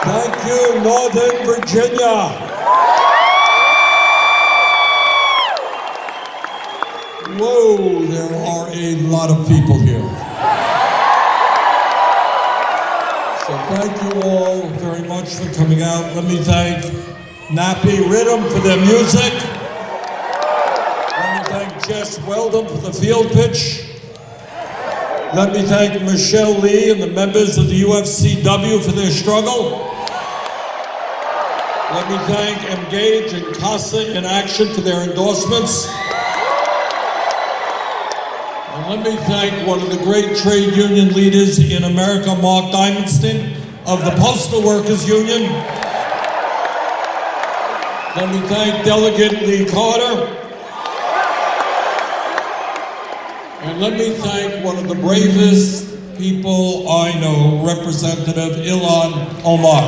Thank you, Northern Virginia. Whoa, there are a lot of people here. So thank you all very much for coming out. Let me thank Nappy Rhythm for their music. Let me thank Jess Weldon for the field pitch. Let me thank Michelle Lee and the members of the UFCW for their struggle. Let me thank Engage and Casa in Action for their endorsements. And let me thank one of the great trade union leaders in America, Mark Dimonston of the Postal Workers Union. Let me thank Delegate Lee Carter. And let me thank one of the bravest people I know, Representative Ilhan Omar.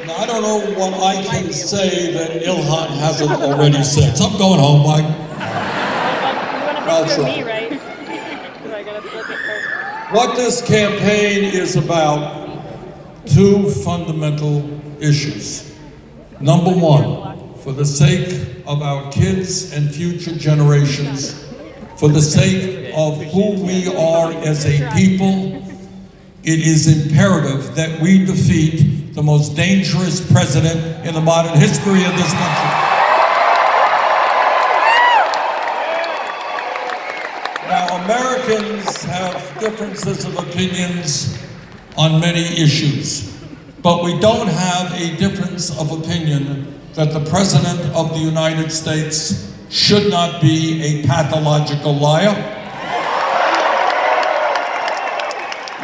Now, I don't know what I can say that Ilhan hasn't already said. So I'm going home, Mike. I'll try. What this campaign is about, two fundamental issues. Number one, for the sake of our kids and future generations, for the sake of who we are as a people, it is imperative that we defeat the most dangerous president in the modern history of this country. Now, Americans have differences of opinions on many issues. But we don't have a difference of opinion that the President of the United States should not be a pathological liar.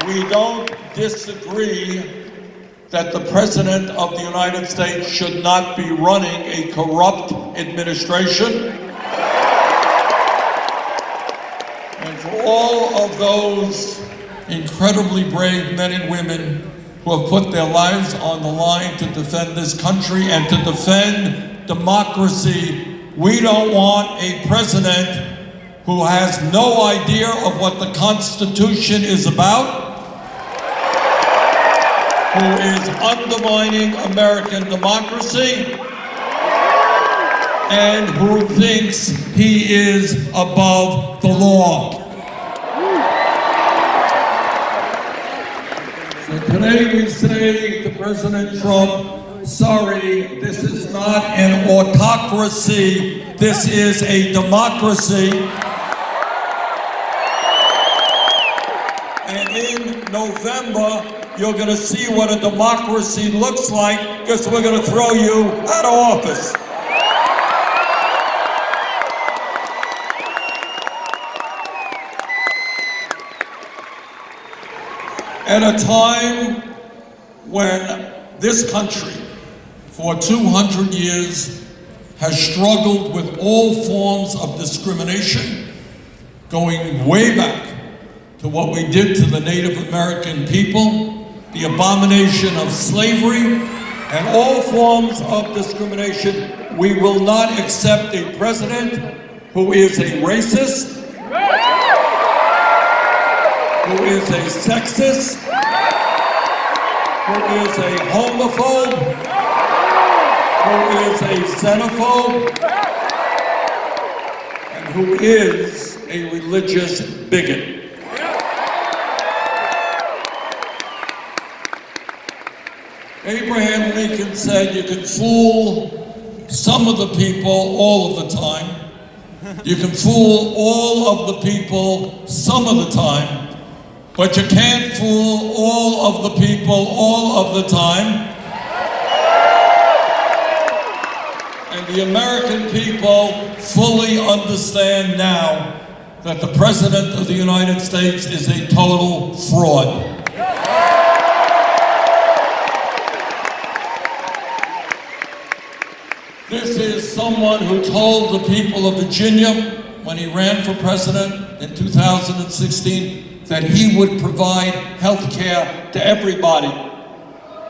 We don't disagree that the President of the United States should not be running a corrupt administration. And for all of those incredibly brave men and women who have put their lives on the line to defend this country and to defend democracy, we don't want a president who has no idea of what the Constitution is about, who is undermining American democracy, and who thinks he is above the law. So today we say to President Trump, sorry, this is not an autocracy, this is a democracy. And in November, you're going to see what a democracy looks like, because we're going to throw you out of office. At a time when this country, for 200 years, has struggled with all forms of discrimination, going way back to what we did to the Native American people, the abomination of slavery, and all forms of discrimination, we will not accept a president who is a racist, who is a sexist, who is a homophobe, who is a xenophobe, and who is a religious bigot. Abraham Lincoln said you can fool some of the people all of the time. You can fool all of the people some of the time. But you can't fool all of the people all of the time. And the American people fully understand now that the President of the United States is a total fraud. This is someone who told the people of Virginia when he ran for president in 2016 that he would provide health care to everybody.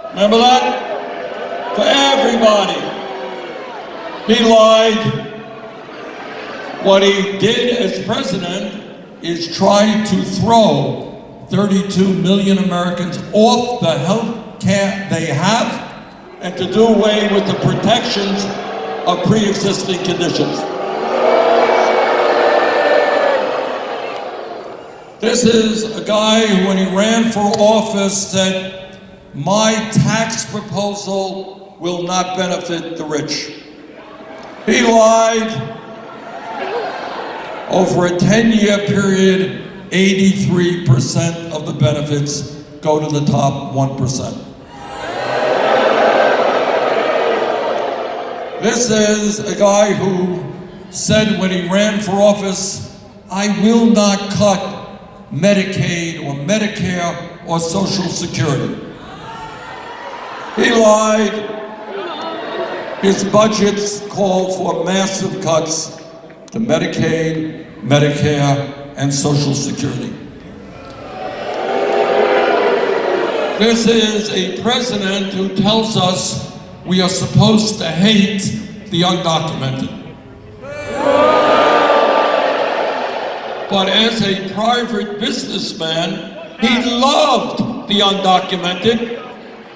Remember that? For everybody. He lied. What he did as president is try to throw 32 million Americans off the health care they have and to do away with the protections of pre-existing conditions. This is a guy who, when he ran for office, said, "My tax proposal will not benefit the rich." He lied. Over a 10-year period, 83% of the benefits go to the top 1%. This is a guy who said when he ran for office, "I will not cut Medicaid or Medicare or Social Security." He lied. His budgets called for massive cuts to Medicaid, Medicare, and Social Security. This is a president who tells us we are supposed to hate the undocumented. But as a private businessman, he loved the undocumented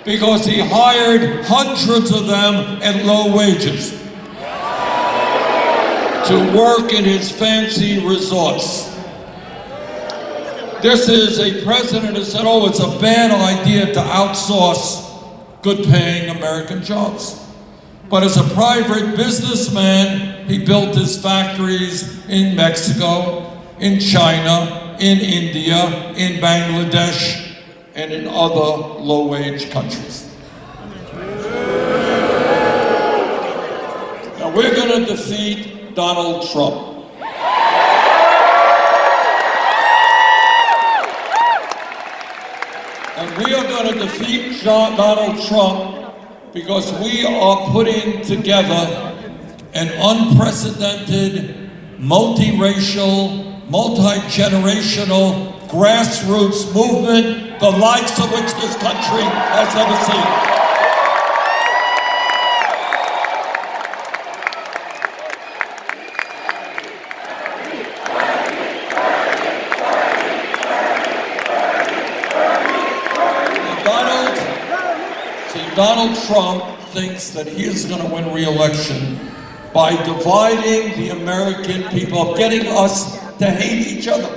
because he hired hundreds of them at low wages to work in his fancy resorts. This is a president who said, "Oh, it's a bad idea to outsource good-paying American jobs." But as a private businessman, he built his factories in Mexico, in China, in India, in Bangladesh, and in other low-wage countries. Now we're going to defeat Donald Trump. And we are going to defeat Donald Trump because we are putting together an unprecedented, multiracial, multi-generational, grassroots movement, the likes of which this country has ever seen. Donald Trump thinks that he is going to win re-election by dividing the American people, getting us to hate each other.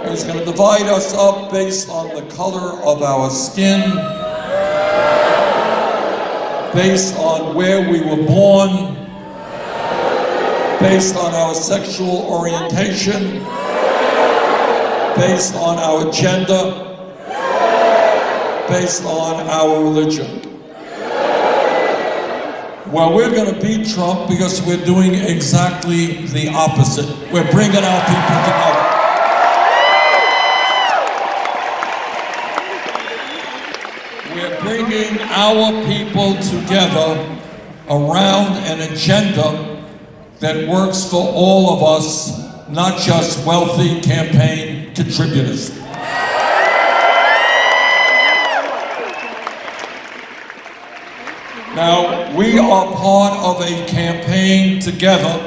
And he's going to divide us up based on the color of our skin, based on where we were born, based on our sexual orientation, based on our gender, based on our religion. Well, we're going to beat Trump because we're doing exactly the opposite. We're bringing our people together. We're bringing our people together around an agenda that works for all of us, not just wealthy campaign contributors. Now, we are part of a campaign together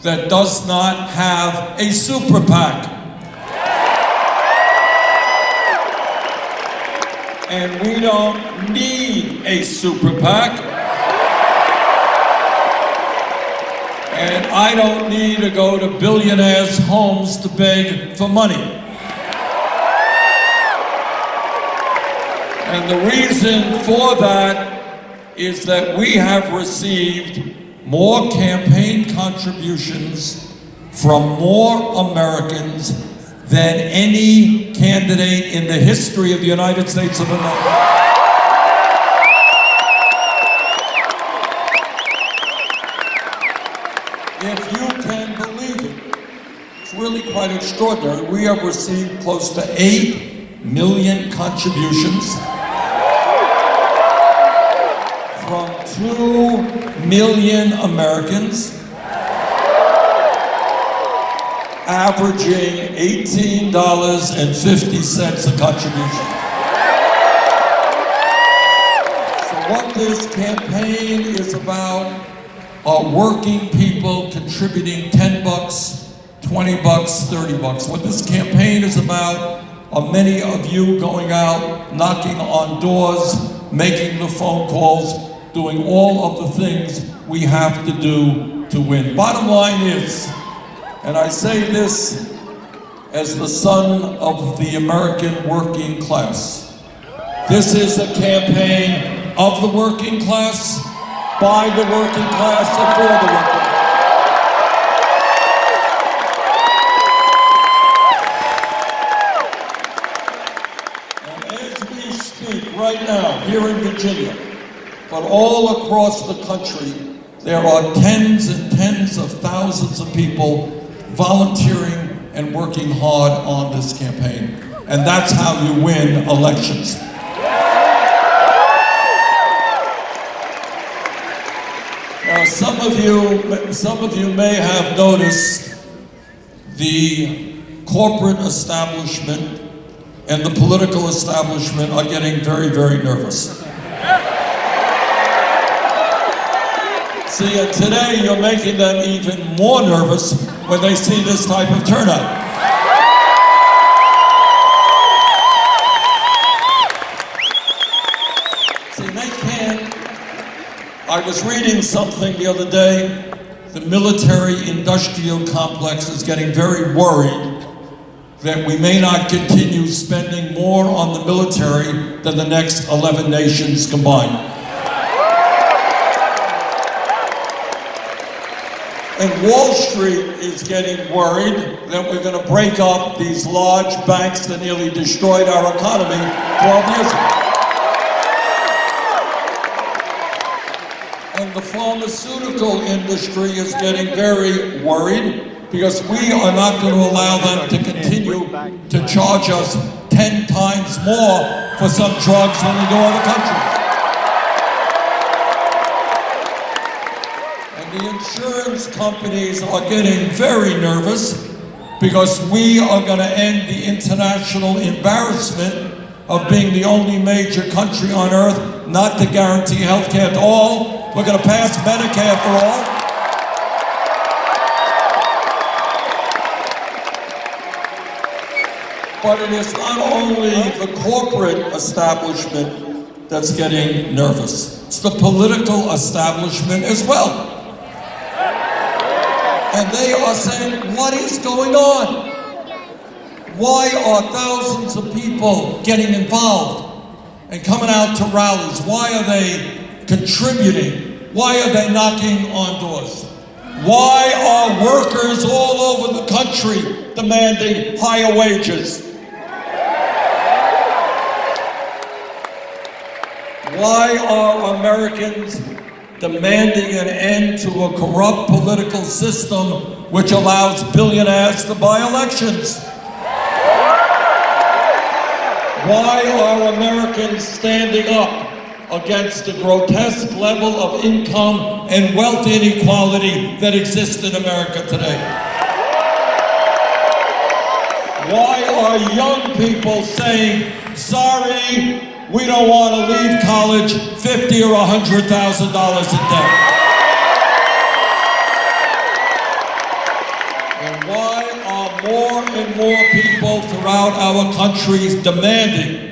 that does not have a super PAC. And we don't need a super PAC. And I don't need to go to billionaires' homes to beg for money. And the reason for that is that we have received more campaign contributions from more Americans than any candidate in the history of the United States of America. If you can believe it, it's really quite extraordinary. We have received close to 8 million contributions from 2 million Americans, averaging $18.50 a contribution. So what this campaign is about are working people contributing 10 bucks, 20 bucks, 30 bucks. What this campaign is about are many of you going out, knocking on doors, making the phone calls, doing all of the things we have to do to win. Bottom line is, and I say this as the son of the American working class, this is a campaign of the working class, by the working class, and for the working class. And as we speak right now, here in Virginia, but all across the country, there are tens and tens of thousands of people volunteering and working hard on this campaign. And that's how you win elections. Now, some of you may have noticed the corporate establishment and the political establishment are getting very, very nervous. See, and today you're making them even more nervous when they see this type of turnout. See, they can't. I was reading something the other day. The military-industrial complex is getting very worried that we may not continue spending more on the military than the next 11 nations combined. And Wall Street is getting worried that we're going to break up these large banks that nearly destroyed our economy 12 years ago. And the pharmaceutical industry is getting very worried because we are not going to allow them to continue to charge us 10 times more for some drugs than they do other countries. The insurance companies are getting very nervous because we are going to end the international embarrassment of being the only major country on earth not to guarantee health care to all. We're going to pass Medicare for all. But it is not only the corporate establishment that's getting nervous. It's the political establishment as well. And they are saying, what is going on? Why are thousands of people getting involved and coming out to rallies? Why are they contributing? Why are they knocking on doors? Why are workers all over the country demanding higher wages? Why are Americans demanding an end to a corrupt political system which allows billionaires to buy elections? Why are Americans standing up against the grotesque level of income and wealth inequality that exists in America today? Why are young people saying, sorry, we don't want to leave college $50,000 or $100,000 in debt? And why are more and more people throughout our country demanding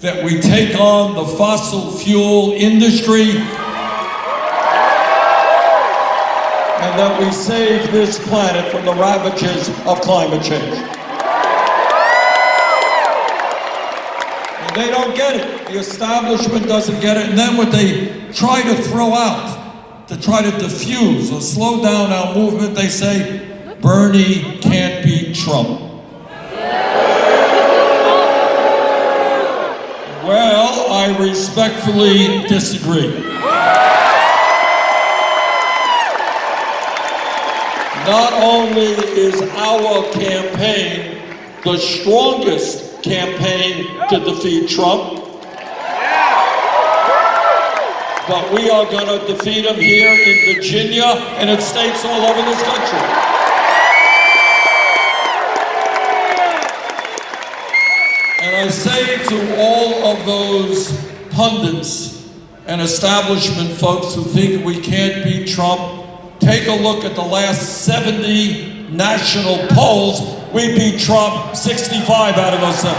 that we take on the fossil fuel industry and that we save this planet from the ravages of climate change? They don't get it. The establishment doesn't get it. And then what they try to throw out, to try to diffuse or slow down our movement, they say, Bernie can't beat Trump. Well, I respectfully disagree. Not only is our campaign the strongest campaign to defeat Trump, but we are going to defeat him here in Virginia and in states all over this country. And I say to all of those pundits and establishment folks who think we can't beat Trump, take a look at the last 70 national polls. We beat Trump 65 out of those 70.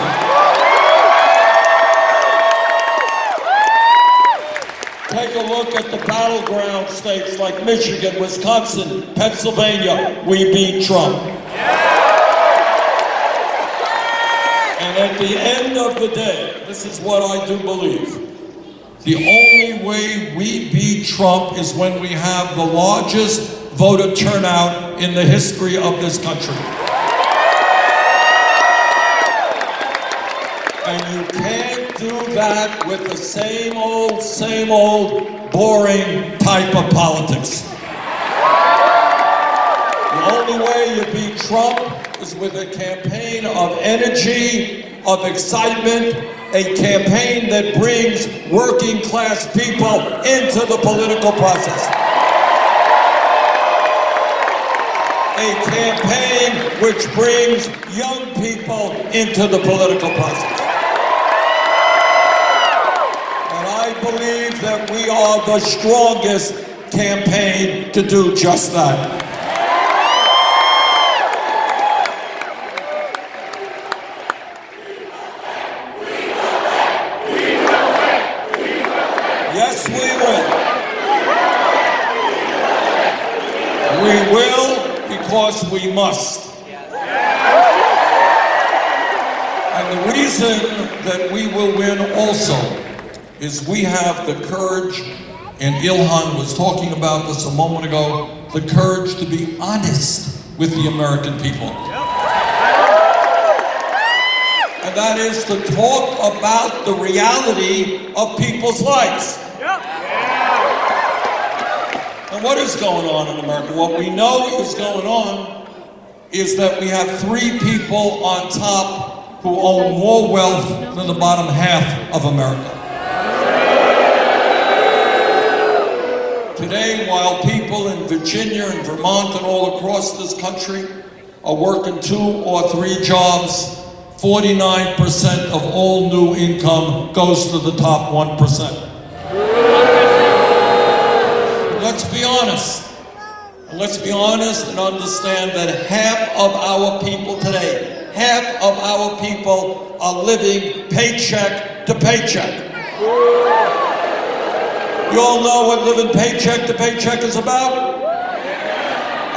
Take a look at the battleground states like Michigan, Wisconsin, Pennsylvania. We beat Trump. And at the end of the day, this is what I do believe. The only way we beat Trump is when we have the largest voter turnout in the history of this country. And you can't do that with the same old, boring type of politics. The only way you beat Trump is with a campaign of energy, of excitement, a campaign that brings working class people into the political process. A campaign which brings young people into the political process. And I believe that we are the strongest campaign to do just that. Yes, we will. We will because we must. And the reason that we will win also is we have the courage, and Ilhan was talking about this a moment ago, the courage to be honest with the American people. And that is to talk about the reality of people's lives. And what is going on in America? What we know is going on is that we have 3 people on top who own more wealth than the bottom half of America. Today, while people in Virginia and Vermont and all across this country are working 2 or 3 jobs, 49% of all new income goes to the top 1%. Let's be honest. And let's be honest and understand that half of our people today, half of our people are living paycheck to paycheck. You all know what living paycheck to paycheck is about?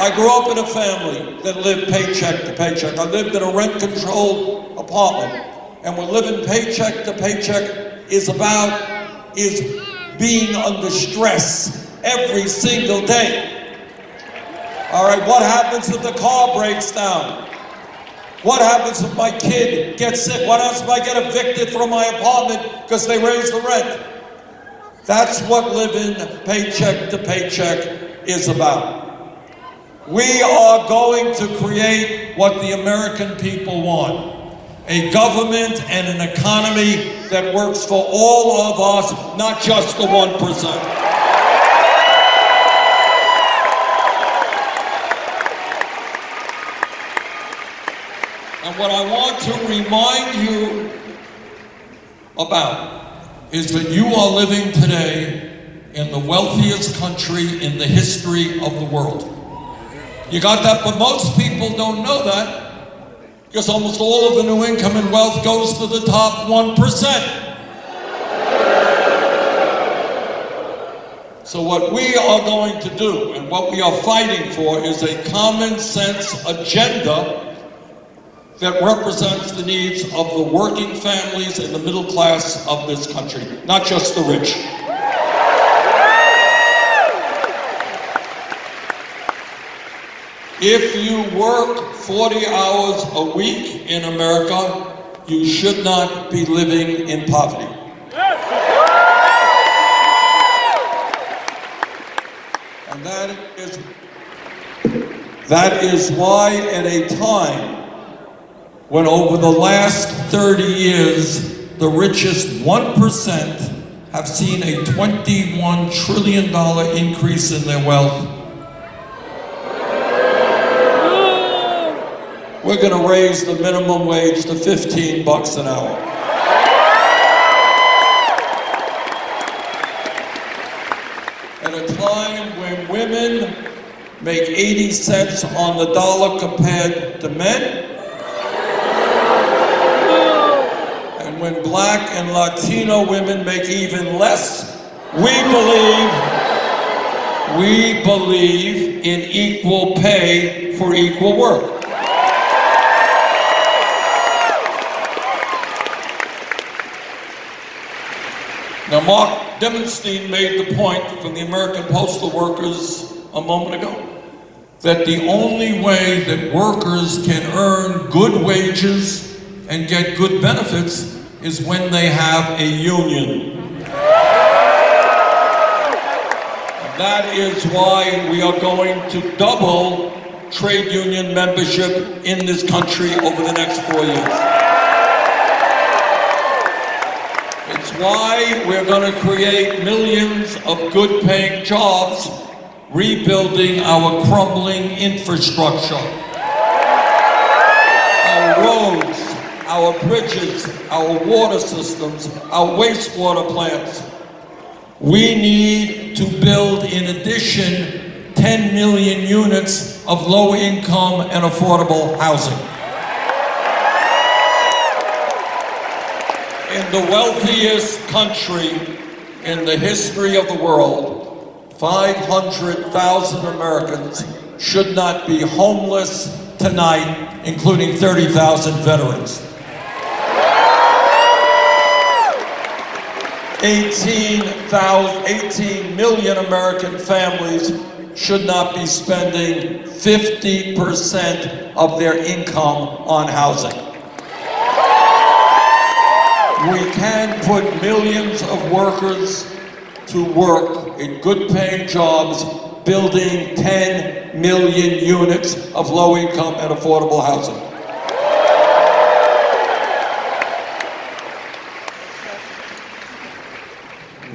I grew up in a family that lived paycheck to paycheck. I lived in a rent-controlled apartment. And what living paycheck to paycheck is about is being under stress every single day. All right, what happens if the car breaks down? What happens if my kid gets sick? What happens if I get evicted from my apartment because they raised the rent? That's what living paycheck to paycheck is about. We are going to create what the American people want. A government and an economy that works for all of us, not just the 1%. And what I want to remind you about is that you are living today in the wealthiest country in the history of the world. You got that, but most people don't know that because almost all of the new income and wealth goes to the top 1%. So what we are going to do and what we are fighting for is a common sense agenda that represents the needs of the working families and the middle class of this country, not just the rich. If you work 40 hours a week in America, you should not be living in poverty. And that is why at a time when over the last 30 years, the richest 1% have seen a $21 trillion increase in their wealth, we're gonna raise the minimum wage to $15 an hour. make 80 cents on the dollar compared to men. And when Black and Latino women make even less, we believe in equal pay for equal work. Now, Mark Demonstein made the point from the American Postal Workers a moment ago that the only way that workers can earn good wages and get good benefits is when they have a union. That is why we are going to double trade union membership in this country over the next 4 years. It's why we're going to create millions of good-paying jobs rebuilding our crumbling infrastructure. Our roads, our bridges, our water systems, our wastewater plants. We need to build, in addition, 10 million units of low-income and affordable housing. In the wealthiest country in the history of the world, 500,000 Americans should not be homeless tonight, including 30,000 veterans. 18 million American families should not be spending 50% of their income on housing. We can put millions of workers to work in good-paying jobs, building 10 million units of low-income and affordable housing.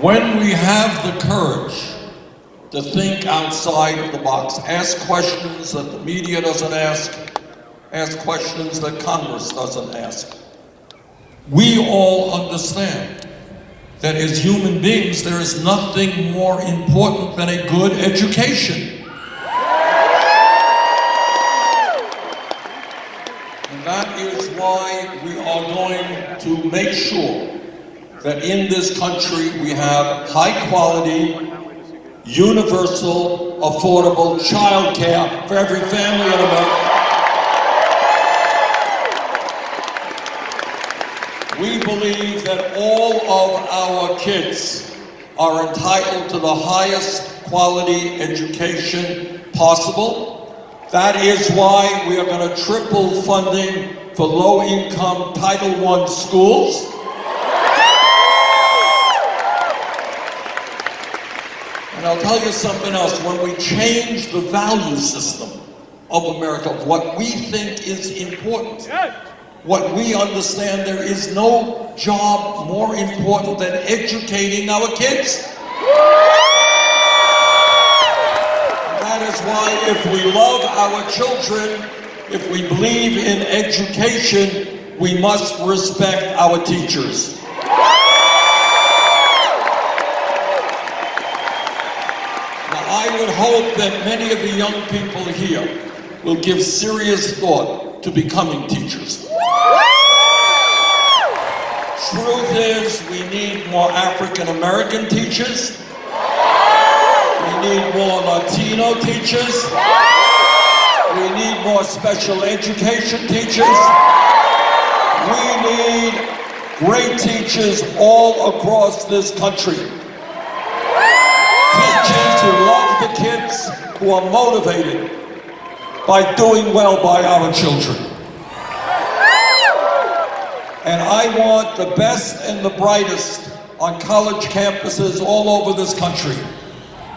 When we have the courage to think outside of the box, ask questions that the media doesn't ask questions that Congress doesn't ask, we all understand that as human beings, there is nothing more important than a good education. And that is why we are going to make sure that in this country we have high-quality, universal, affordable child care for every family in America. We believe that all of our kids are entitled to the highest quality education possible. That is why we are going to triple funding for low-income Title I schools. And I'll tell you something else. When we change the value system of America, what we think is important, what we understand, there is no job more important than educating our kids. That is why if we love our children, if we believe in education, we must respect our teachers. Now, I would hope that many of the young people here will give serious thought to becoming teachers. Truth is, we need more African American teachers. We need more Latino teachers. We need more special education teachers. We need great teachers all across this country. Teachers who love the kids, who are motivated by doing well by our children. And I want the best and the brightest on college campuses all over this country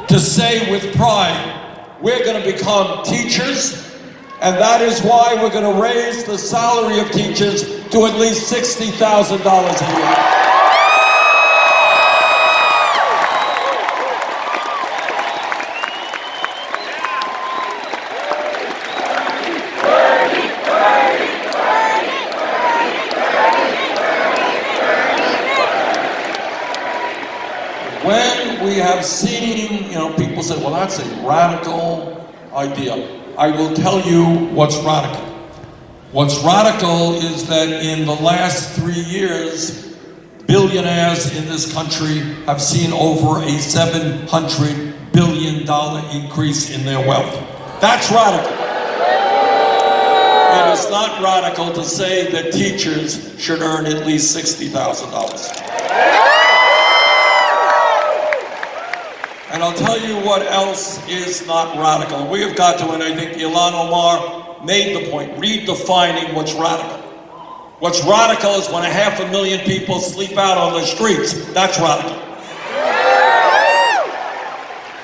to say with pride, we're going to become teachers, and that is why we're going to raise the salary of teachers to at least $60,000 a year. When we have seen, people say, well, that's a radical idea. I will tell you what's radical. What's radical is that in the last 3 years, billionaires in this country have seen over a $700 billion increase in their wealth. That's radical. It is not radical to say that teachers should earn at least $60,000. And I'll tell you what else is not radical. We have got to, and I think Ilhan Omar made the point, redefining what's radical. What's radical is when 500,000 people sleep out on the streets. That's radical.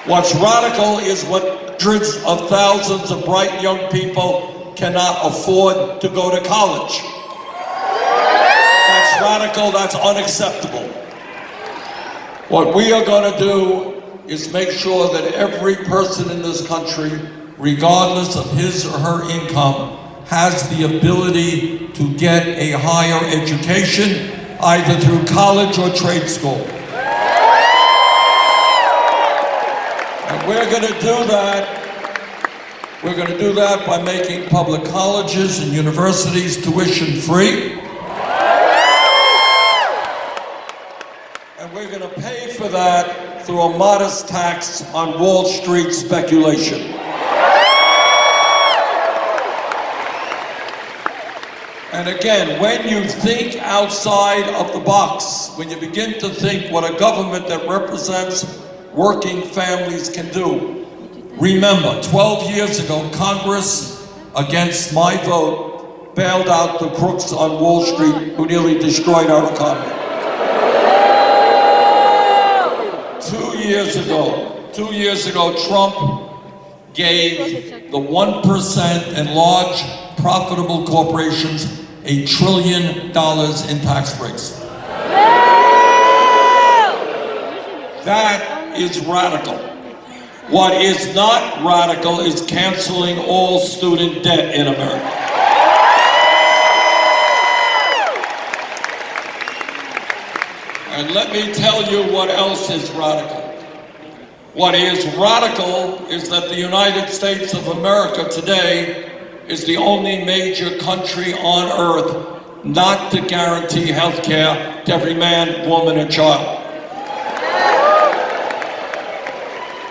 What's radical is what hundreds of thousands of bright young people cannot afford to go to college. That's radical, that's unacceptable. What we are going to do is make sure that every person in this country, regardless of his or her income, has the ability to get a higher education, either through college or trade school. And we're going to do that. We're going to do that by making public colleges and universities tuition free. And we're going to pay for that through a modest tax on Wall Street speculation. And again, when you think outside of the box, when you begin to think what a government that represents working families can do, remember, 12 years ago, Congress, against my vote, bailed out the crooks on Wall Street who nearly destroyed our economy. 2 years ago, Trump gave the 1% and large profitable corporations $1 trillion in tax breaks. That is radical. What is not radical is canceling all student debt in America. And let me tell you what else is radical. What is radical is that the United States of America today is the only major country on earth not to guarantee health care to every man, woman, and child.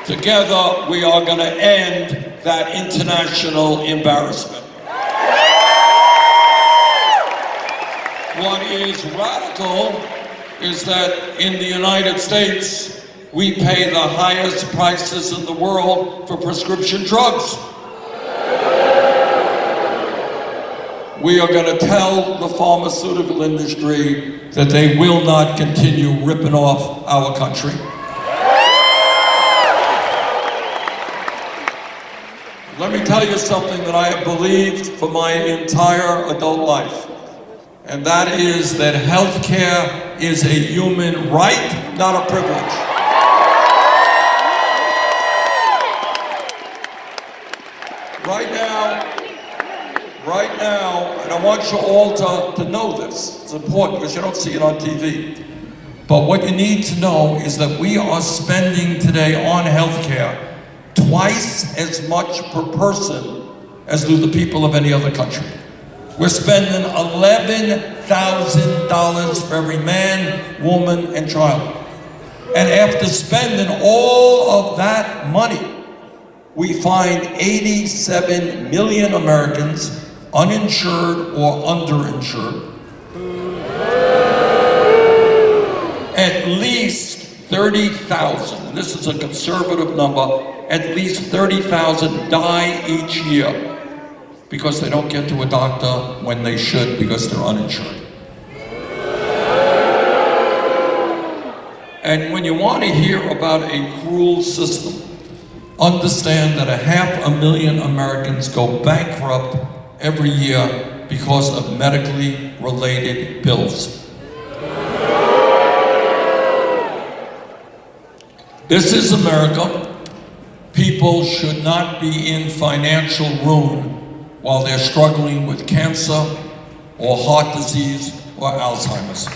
Together, we are going to end that international embarrassment. What is radical is that in the United States, we pay the highest prices in the world for prescription drugs. We are going to tell the pharmaceutical industry that they will not continue ripping off our country. Let me tell you something that I have believed for my entire adult life, and that is that health care is a human right, not a privilege. Right now, and I want you all to know this, it's important because you don't see it on TV, but what you need to know is that we are spending today on health care twice as much per person as do the people of any other country. We're spending $11,000 for every man, woman, and child. And after spending all of that money, we find 87 million Americans uninsured or underinsured. At least 30,000, and this is a conservative number, at least 30,000 die each year because they don't get to a doctor when they should because they're uninsured. And when you want to hear about a cruel system, understand that 500,000 Americans go bankrupt every year because of medically related bills. This is America. People should not be in financial ruin while they're struggling with cancer or heart disease or Alzheimer's.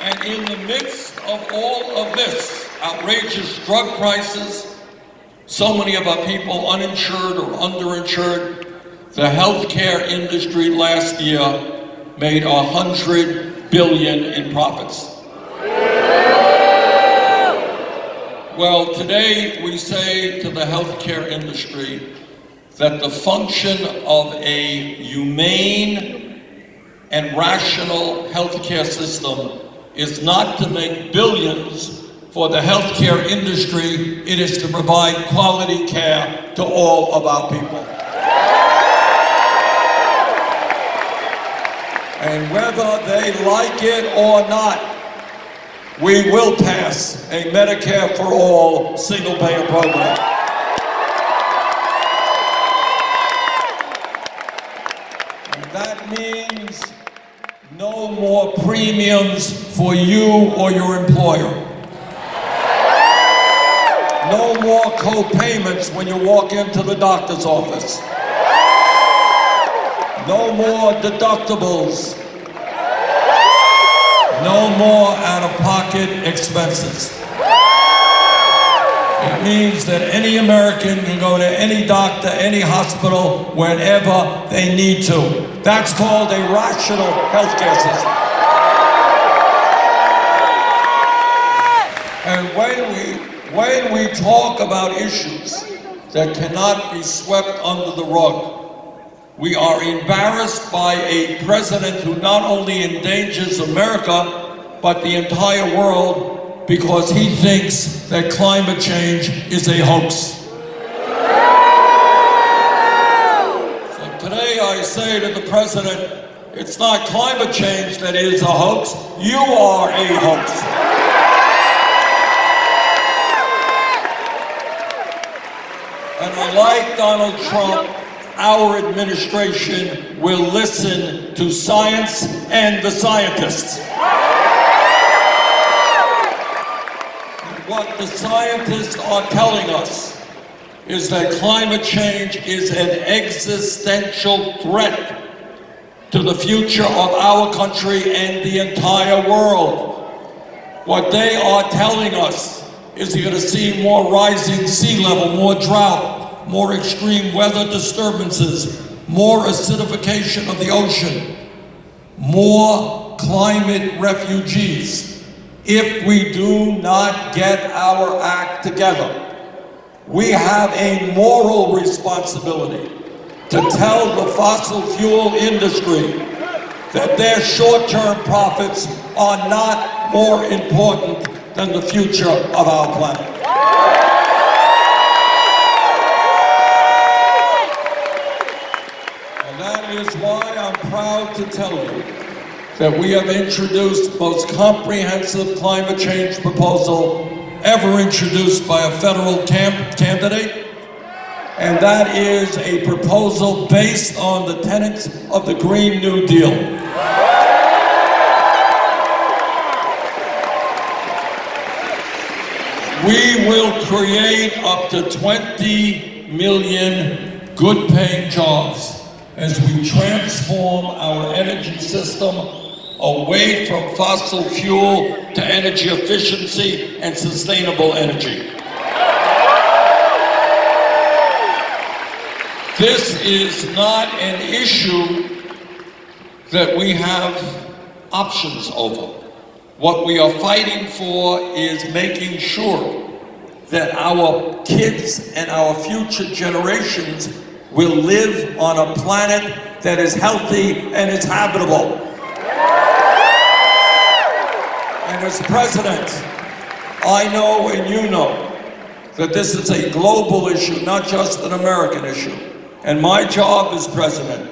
And in the midst of all of this, outrageous drug prices, so many of our people uninsured or underinsured, the healthcare industry last year made $100 billion in profits. Well, today we say to the healthcare industry that the function of a humane and rational healthcare system is not to make billions for the healthcare industry, it is to provide quality care to all of our people. And whether they like it or not, we will pass a Medicare for all single-payer program. And that means no more premiums for you or your employer. No more co-payments when you walk into the doctor's office. No more deductibles. No more out-of-pocket expenses. It means that any American can go to any doctor, any hospital, whenever they need to. That's called a rational healthcare system. And when we talk about issues that cannot be swept under the rug, we are embarrassed by a president who not only endangers America, but the entire world, because he thinks that climate change is a hoax. So today I say to the president, it's not climate change that is a hoax, you are a hoax. And unlike Donald Trump, our administration will listen to science and the scientists. And what the scientists are telling us is that climate change is an existential threat to the future of our country and the entire world. What they are telling us is you're going to see more rising sea level, more drought, more extreme weather disturbances, more acidification of the ocean, more climate refugees. If we do not get our act together, we have a moral responsibility to tell the fossil fuel industry that their short-term profits are not more important than the future of our planet. And that is why I'm proud to tell you that we have introduced the most comprehensive climate change proposal ever introduced by a federal candidate, and that is a proposal based on the tenets of the Green New Deal. We will create up to 20 million good-paying jobs as we transform our energy system away from fossil fuel to energy efficiency and sustainable energy. This is not an issue that we have options over. What we are fighting for is making sure that our kids and our future generations will live on a planet that is healthy and is habitable. And as president, I know and you know that this is a global issue, not just an American issue. And my job as president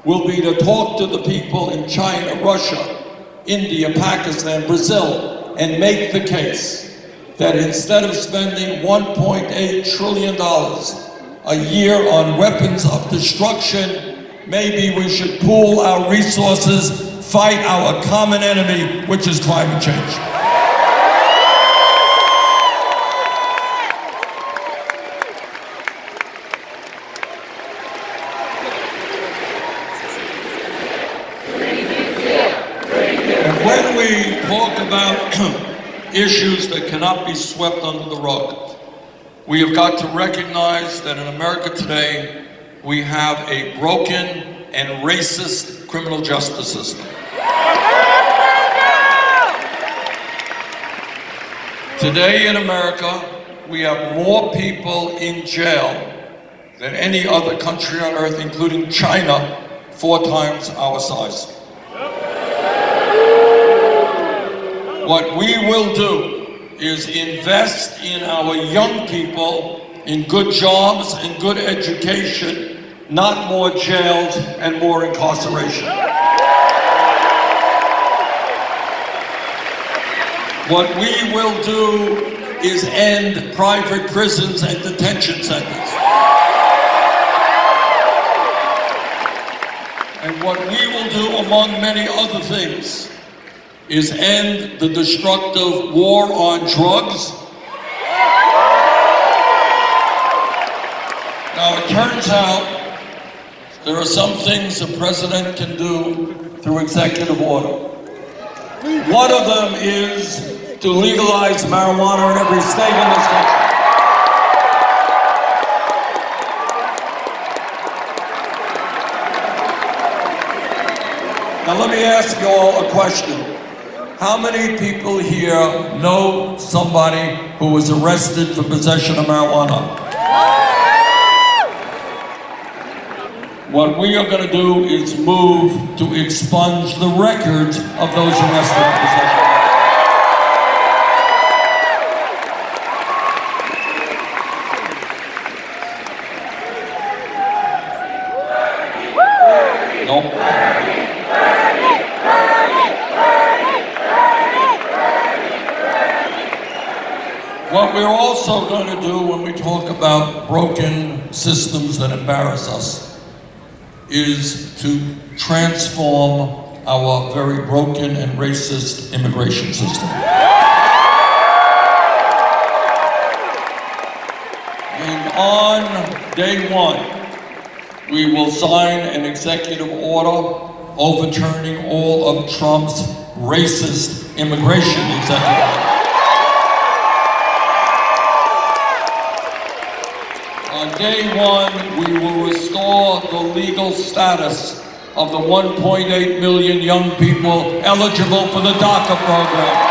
will be to talk to the people in China, Russia, India, Pakistan, Brazil, and make the case that instead of spending $1.8 trillion a year on weapons of destruction, maybe we should pool our resources, fight our common enemy, which is climate change. And when we talk about issues that cannot be swept under the rug. We have got to recognize that in America today, we have a broken and racist criminal justice system. Today in America, we have more people in jail than any other country on earth, including China, 4 times our size. What we will do is invest in our young people in good jobs and good education, not more jails and more incarceration. What we will do is end private prisons and detention centers. And what we will do, among many other things, is end the destructive war on drugs. Now, it turns out there are some things the president can do through executive order. One of them is to legalize marijuana in every state in this country. Now let me ask you all a question. How many people here know somebody who was arrested for possession of marijuana? What we are going to do is move to expunge the records of those arrested for possession. Nope. What we're also going to do when we talk about broken systems that embarrass us is to transform our very broken and racist immigration system. And on day 1, we will sign an executive order overturning all of Trump's racist immigration executive orders. On day 1, we will restore the legal status of the 1.8 million young people eligible for the DACA program.